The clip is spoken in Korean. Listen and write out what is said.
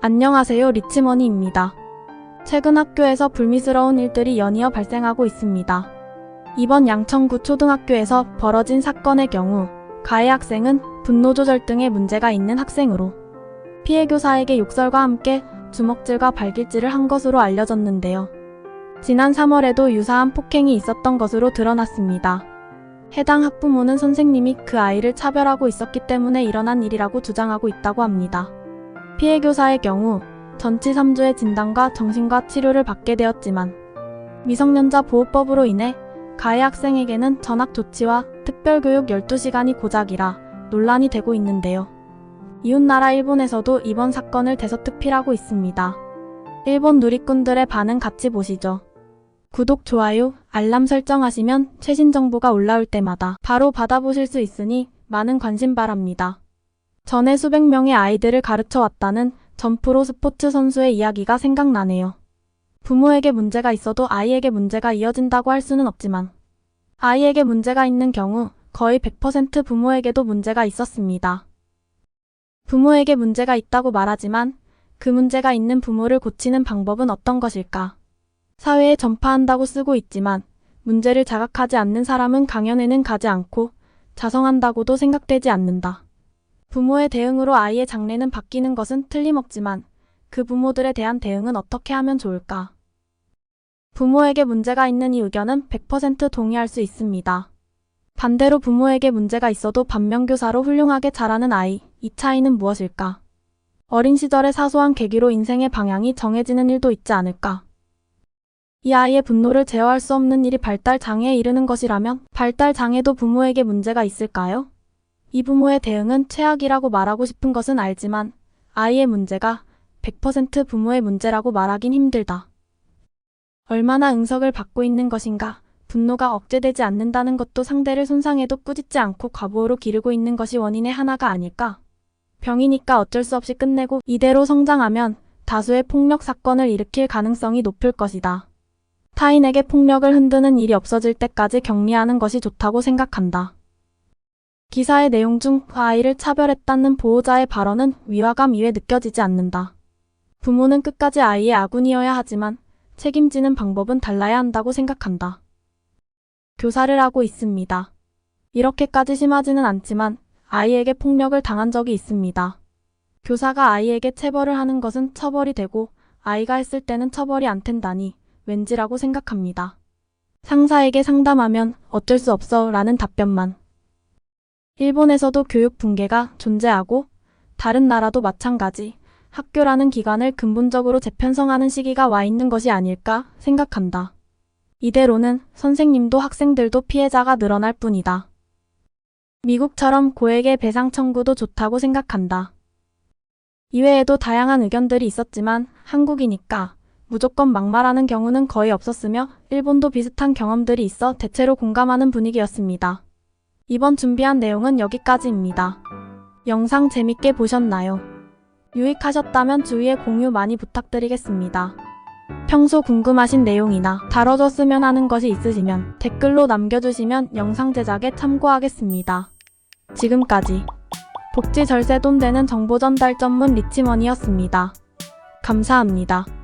안녕하세요, 리치머니입니다. 최근 학교에서 불미스러운 일들이 연이어 발생하고 있습니다. 이번 양천구 초등학교에서 벌어진 사건의 경우 가해 학생은 분노 조절 등의 문제가 있는 학생으로 피해 교사에게 욕설과 함께 주먹질과 발길질을 한 것으로 알려졌는데요. 지난 3월에도 유사한 폭행이 있었던 것으로 드러났습니다. 해당 학부모는 선생님이 그 아이를 차별하고 있었기 때문에 일어난 일이라고 주장하고 있다고 합니다. 피해 교사의 경우 전치 3주의 진단과 정신과 치료를 받게 되었지만 미성년자 보호법으로 인해 가해 학생에게는 전학 조치와 특별교육 12시간이 고작이라 논란이 되고 있는데요. 이웃나라 일본에서도 이번 사건을 대서특필하고 있습니다. 일본 누리꾼들의 반응 같이 보시죠. 구독, 좋아요, 알람 설정하시면 최신 정보가 올라올 때마다 바로 받아보실 수 있으니 많은 관심 바랍니다. 전에 수백 명의 아이들을 가르쳐 왔다는 전 프로 스포츠 선수의 이야기가 생각나네요. 부모에게 문제가 있어도 아이에게 문제가 이어진다고 할 수는 없지만 아이에게 문제가 있는 경우 거의 100% 부모에게도 문제가 있었습니다. 부모에게 문제가 있다고 말하지만 그 문제가 있는 부모를 고치는 방법은 어떤 것일까? 사회에 전파한다고 쓰고 있지만 문제를 자각하지 않는 사람은 강연에는 가지 않고 자성한다고도 생각되지 않는다. 부모의 대응으로 아이의 장래는 바뀌는 것은 틀림없지만 그 부모들에 대한 대응은 어떻게 하면 좋을까? 부모에게 문제가 있는 이 의견은 100% 동의할 수 있습니다. 반대로 부모에게 문제가 있어도 반면교사로 훌륭하게 자라는 아이, 이 차이는 무엇일까? 어린 시절의 사소한 계기로 인생의 방향이 정해지는 일도 있지 않을까? 이 아이의 분노를 제어할 수 없는 일이 발달 장애에 이르는 것이라면 발달 장애도 부모에게 문제가 있을까요? 이 부모의 대응은 최악이라고 말하고 싶은 것은 알지만 아이의 문제가 100% 부모의 문제라고 말하긴 힘들다. 얼마나 응석을 받고 있는 것인가, 분노가 억제되지 않는다는 것도 상대를 손상해도 꾸짖지 않고 과보호로 기르고 있는 것이 원인의 하나가 아닐까? 병이니까 어쩔 수 없이 끝내고 이대로 성장하면 다수의 폭력 사건을 일으킬 가능성이 높을 것이다. 타인에게 폭력을 흔드는 일이 없어질 때까지 격리하는 것이 좋다고 생각한다. 기사의 내용 중 아이를 차별했다는 보호자의 발언은 위화감 이외 느껴지지 않는다. 부모는 끝까지 아이의 아군이어야 하지만 책임지는 방법은 달라야 한다고 생각한다. 교사를 하고 있습니다. 이렇게까지 심하지는 않지만 아이에게 폭력을 당한 적이 있습니다. 교사가 아이에게 체벌을 하는 것은 처벌이 되고 아이가 했을 때는 처벌이 안 된다니 왠지라고 생각합니다. 상사에게 상담하면 어쩔 수 없어 라는 답변만. 일본에서도 교육 붕괴가 존재하고 다른 나라도 마찬가지 학교라는 기관을 근본적으로 재편성하는 시기가 와 있는 것이 아닐까 생각한다. 이대로는 선생님도 학생들도 피해자가 늘어날 뿐이다. 미국처럼 고액의 배상 청구도 좋다고 생각한다. 이외에도 다양한 의견들이 있었지만 한국이니까 무조건 막말하는 경우는 거의 없었으며 일본도 비슷한 경험들이 있어 대체로 공감하는 분위기였습니다. 이번 준비한 내용은 여기까지입니다. 영상 재밌게 보셨나요? 유익하셨다면 주위에 공유 많이 부탁드리겠습니다. 평소 궁금하신 내용이나 다뤄줬으면 하는 것이 있으시면 댓글로 남겨주시면 영상 제작에 참고하겠습니다. 지금까지 복지 절세 돈 되는 정보 전달 전문 리치머니였습니다. 감사합니다.